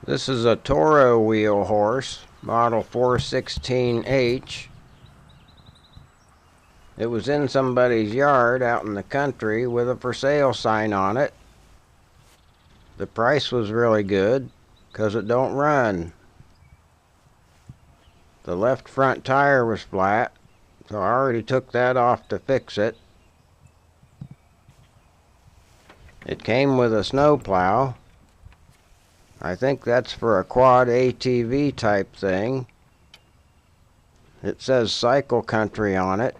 This is a Toro wheel horse, model 416H. It was in somebody's yard out in the country with a for sale sign on it. The price was really good, 'cause it don't run. The left front tire was flat, so I already took that off to fix it. It came with a snow plow. I think that's for a quad ATV type thing. It says Cycle Country on it.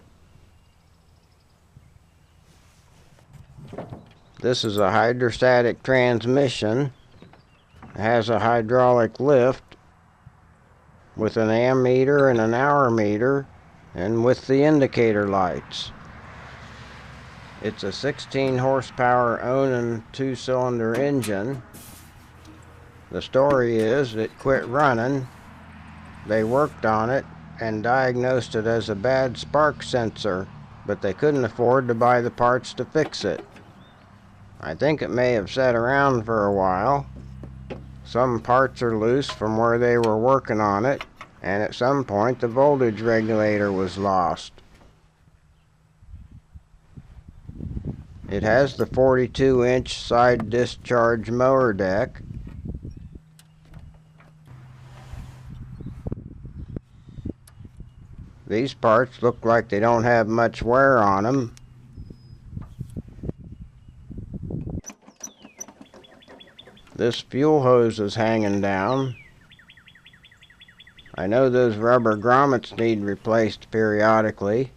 This is a hydrostatic transmission. It has a hydraulic lift with an ammeter and an hour meter, and with the indicator lights. It's a 16 horsepower Onan 2-cylinder engine. The story is it quit running. They worked on it and diagnosed it as a bad spark sensor, but they couldn't afford to buy the parts to fix it. I think it may have sat around for a while. Some parts are loose from where they were working on it, and at some point the voltage regulator was lost. It has the 42-inch side discharge mower deck. These parts look like they don't have much wear on them. This fuel hose is hanging down. I know those rubber grommets need replaced periodically.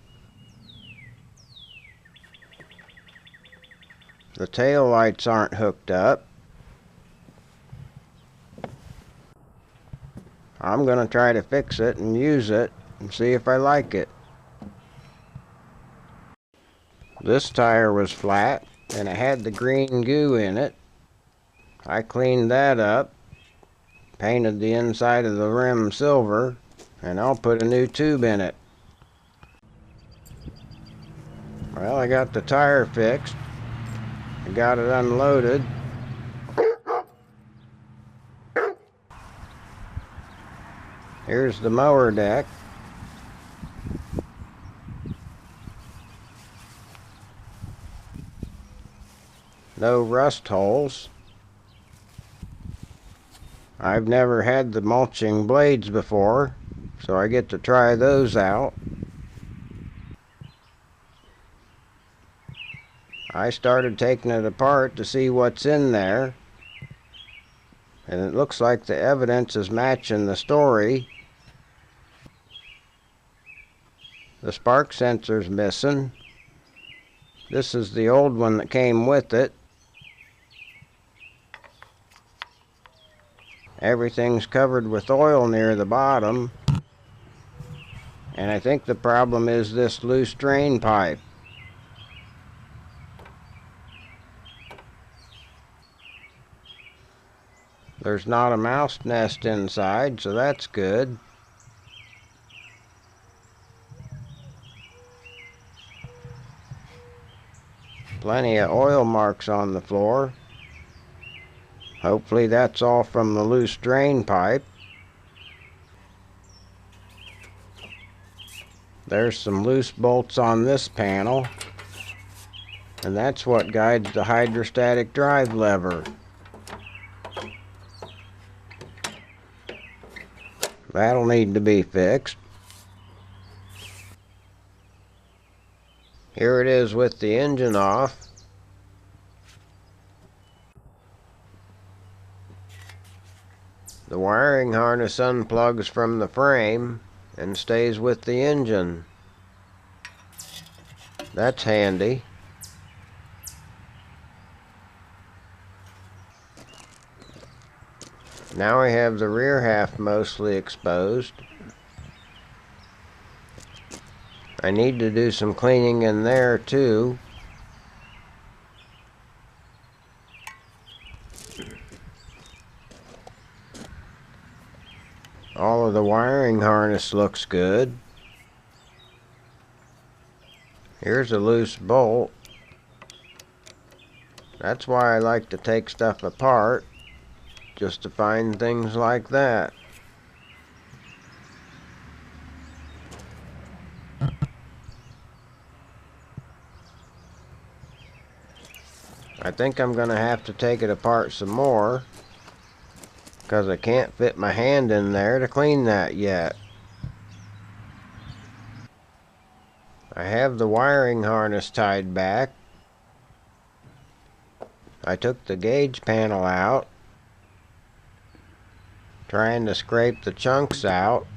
The tail lights aren't hooked up. I'm going to try to fix it and use it and see if I like it. This tire was flat and it had the green goo in it. I cleaned that up, painted the inside of the rim silver, and I'll put a new tube in it. Well, I got the tire fixed. I got it unloaded. Here's the mower deck. No rust holes. I've never had the mulching blades before, so I get to try those out. I started taking it apart to see what's in there, and it looks like the evidence is matching the story. The spark sensor's missing. This is the old one that came with it. Everything's covered with oil near the bottom, and I think the problem is this loose drain pipe. There's not a mouse nest inside, so that's good. Plenty of oil marks on the floor. Hopefully that's all from the loose drain pipe. There's some loose bolts on this panel, and that's what guides the hydrostatic drive lever. That'll need to be fixed. Here it is with the engine off. The wiring harness unplugs from the frame and stays with the engine. That's handy. Now I have the rear half mostly exposed. I need to do some cleaning in there too. All of the wiring harness looks good. Here's a loose bolt. That's why I like to take stuff apart. just to find things like that. I think I'm going to have to take it apart some more, because I can't fit my hand in there to clean that yet. I have the wiring harness tied back. I took the gauge panel out, trying to scrape the chunks out.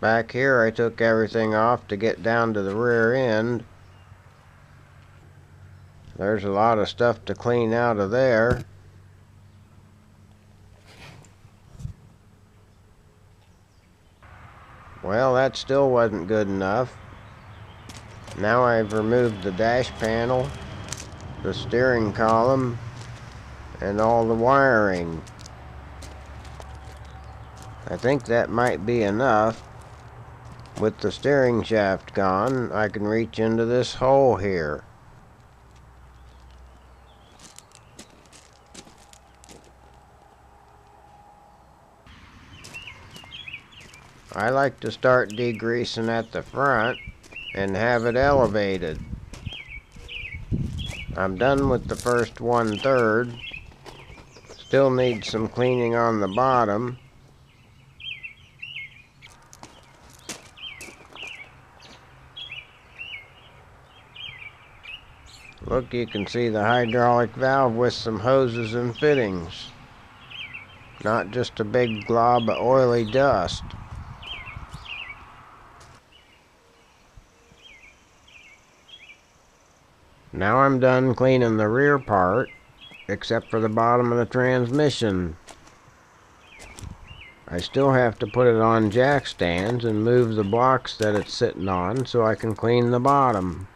Back here I took everything off to get down to the rear end. There's a lot of stuff to clean out of there. Well, that still wasn't good enough. Now I've removed the dash panel, the steering column, and all the wiring. I think that might be enough. With the steering shaft gone, I can reach into this hole here. I like to start degreasing at the front and have it elevated. I'm done with the first 1/3. Still need some cleaning on the bottom. Look, you can see the hydraulic valve with some hoses and fittings. Not just a big glob of oily dust. Now I'm done cleaning the rear part, except for the bottom of the transmission. I still have to put it on jack stands and move the blocks that it's sitting on so I can clean the bottom.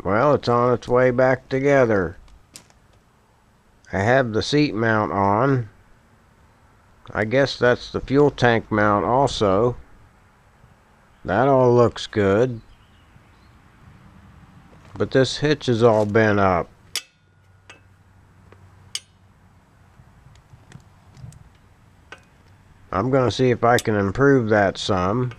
Well, it's on its way back together. I have the seat mount on. I guess that's the fuel tank mount also. That all looks good. But this hitch is all bent up. I'm going to see if I can improve that some.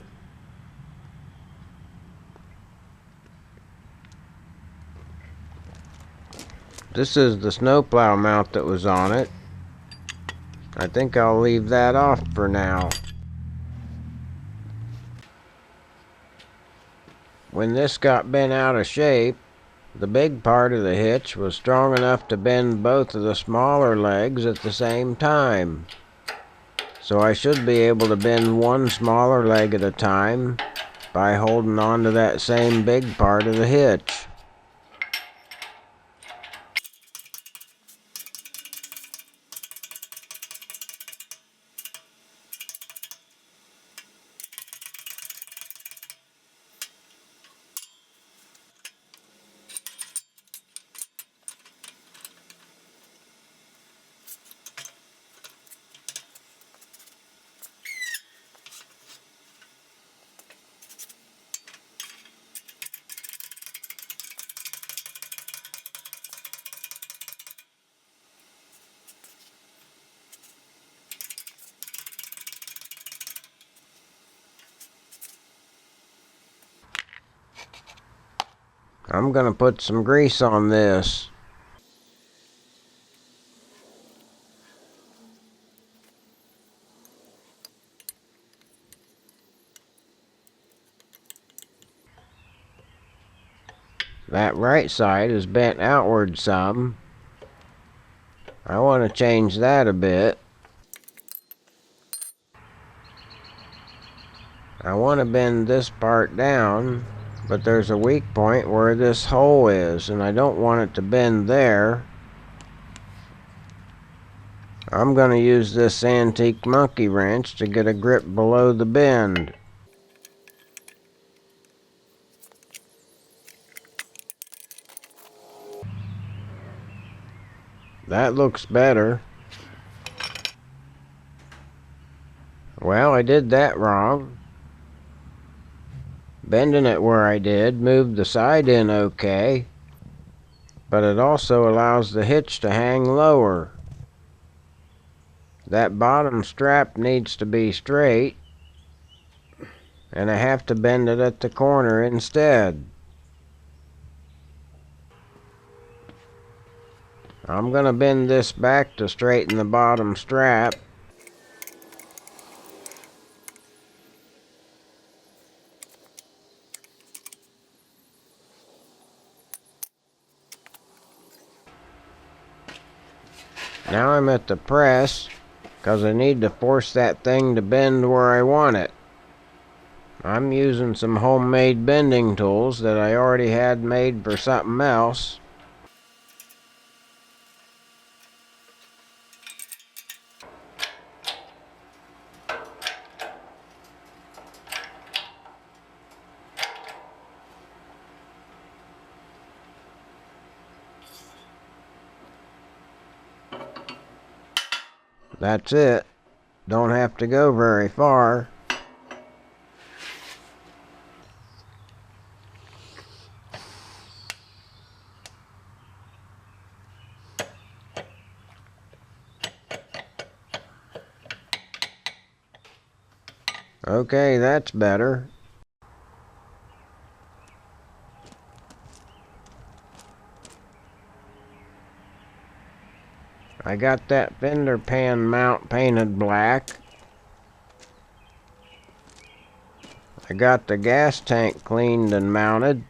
This is the snowplow mount that was on it. I think I'll leave that off for now. When this got bent out of shape, the big part of the hitch was strong enough to bend both of the smaller legs at the same time. So I should be able to bend one smaller leg at a time by holding on to that same big part of the hitch. I'm gonna put some grease on this. That right side is bent outward some. I want to change that a bit. I want to bend this part down, but there's a weak point where this hole is, and I don't want it to bend there. I'm going to use this antique monkey wrench to get a grip below the bend. That looks better. Well, I did that wrong. Bending it where I did moved the side in okay, but it also allows the hitch to hang lower. That bottom strap needs to be straight, and I have to bend it at the corner instead. I'm going to bend this back to straighten the bottom strap. Now I'm at the press, because I need to force that thing to bend where I want it. I'm using some homemade bending tools that I already had made for something else. That's it. Don't have to go very far. Okay, that's better. I got that fender pan mount painted black. I got the gas tank cleaned and mounted.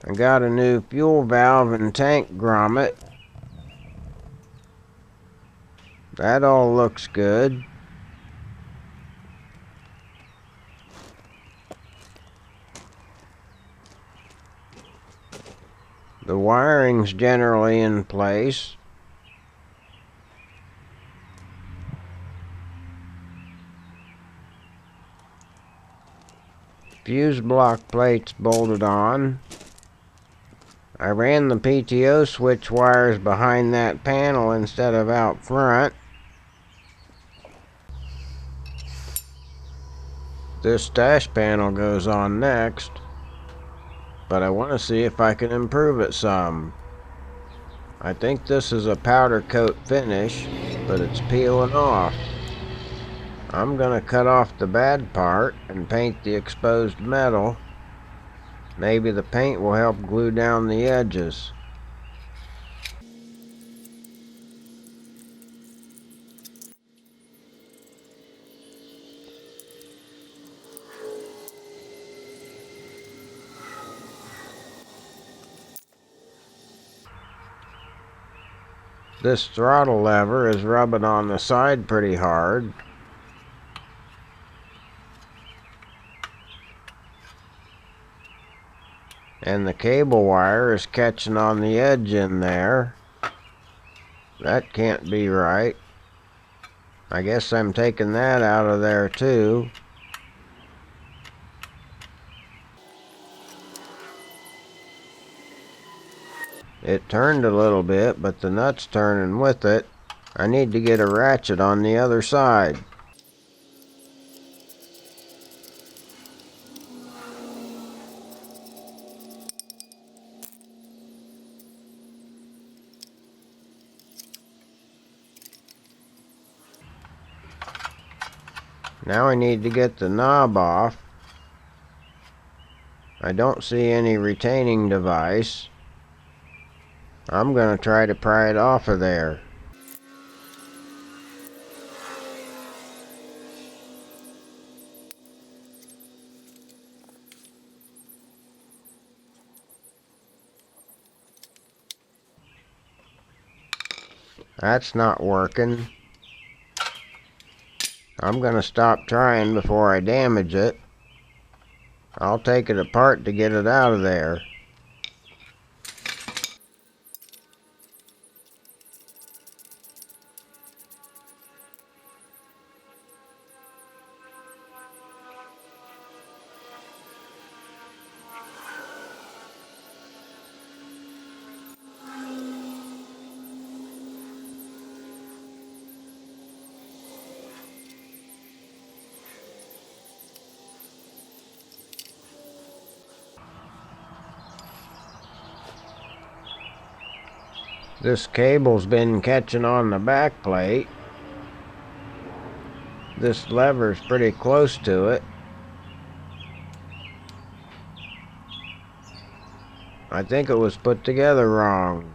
I got a new fuel valve and tank grommet. That all looks good. The wiring's generally in place. Fuse block plates bolted on. I ran the PTO switch wires behind that panel instead of out front. This dash panel goes on next, but I want to see if I can improve it some. I think this is a powder coat finish, but it's peeling off. I'm going to cut off the bad part and paint the exposed metal. Maybe the paint will help glue down the edges. This throttle lever is rubbing on the side pretty hard. And the cable wire is catching on the edge in there. That can't be right. I guess I'm taking that out of there too. It turned a little bit, but the nut's turning with it. I need to get a ratchet on the other side. Now I need to get the knob off. I don't see any retaining device. I'm going to try to pry it off of there. That's not working. I'm going to stop trying before I damage it. I'll take it apart to get it out of there. This cable's been catching on the back plate. This lever's pretty close to it. I think it was put together wrong.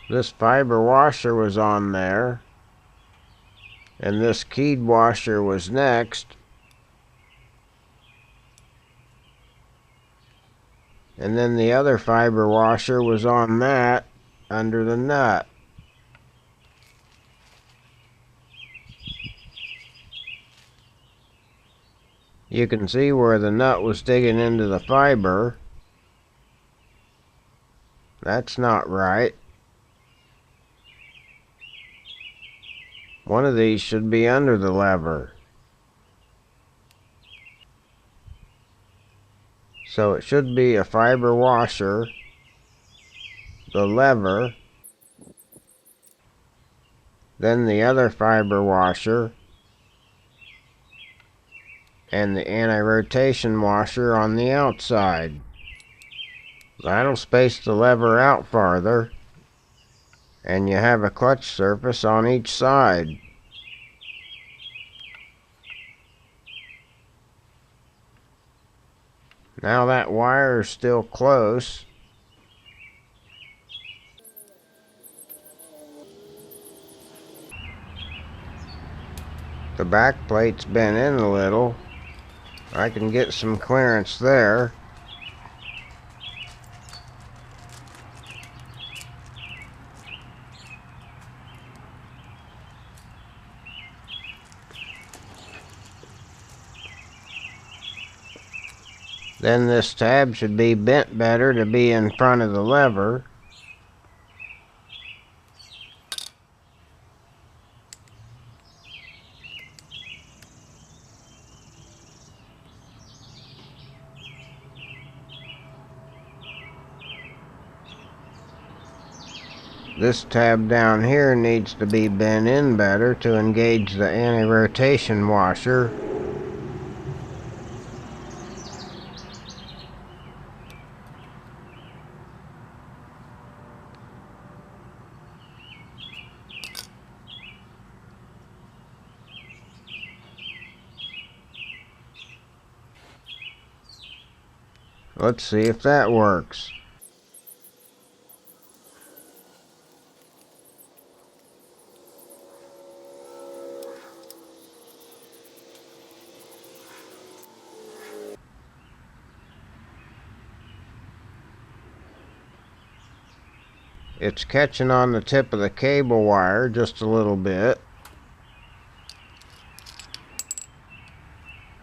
This fiber washer was on there, and this keyed washer was next. And then the other fiber washer was on that, under the nut. You can see where the nut was digging into the fiber. That's not right. One of these should be under the lever. So it should be a fiber washer, the lever, then the other fiber washer, and the anti-rotation washer on the outside. That'll space the lever out farther, and you have a clutch surface on each side. Now that wire is still close. The back plate's bent in a little. I can get some clearance there. Then this tab should be bent better to be in front of the lever. This tab down here needs to be bent in better to engage the anti-rotation washer. Let's see if that works. It's catching on the tip of the cable wire just a little bit.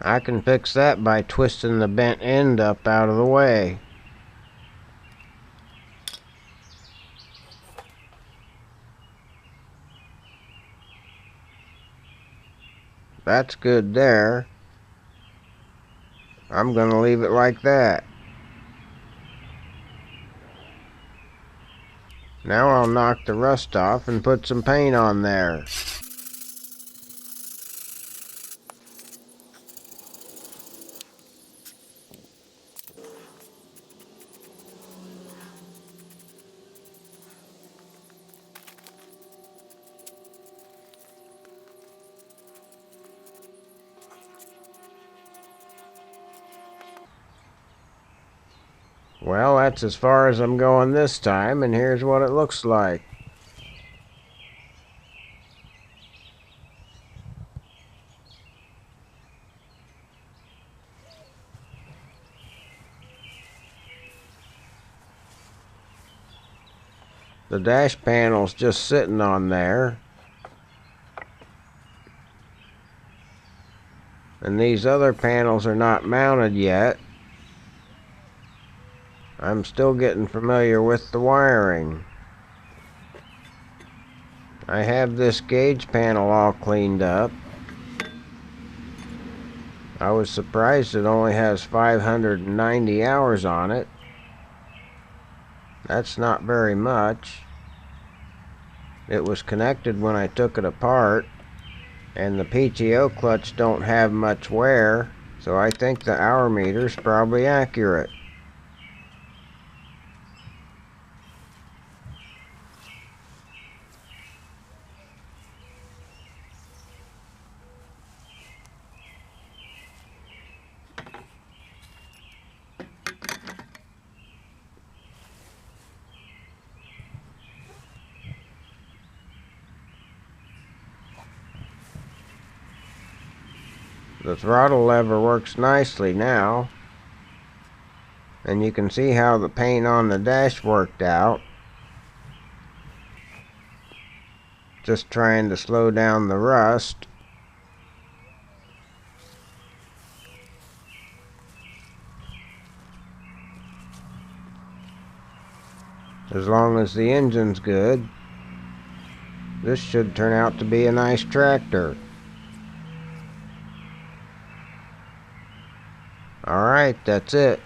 I can fix that by twisting the bent end up out of the way. That's good there. I'm going to leave it like that. Now I'll knock the rust off and put some paint on there. Well, that's as far as I'm going this time, and here's what it looks like. The dash panel's just sitting on there. And these other panels are not mounted yet. I'm still getting familiar with the wiring. I have this gauge panel all cleaned up. I was surprised it only has 590 hours on it. That's not very much. It was connected when I took it apart, and the PTO clutch don't have much wear, so I think the hour meter's probably accurate. The throttle lever works nicely now, and you can see how the paint on the dash worked out. Just trying to slow down the rust. As long as the engine's good, this should turn out to be a nice tractor. Alright, that's it.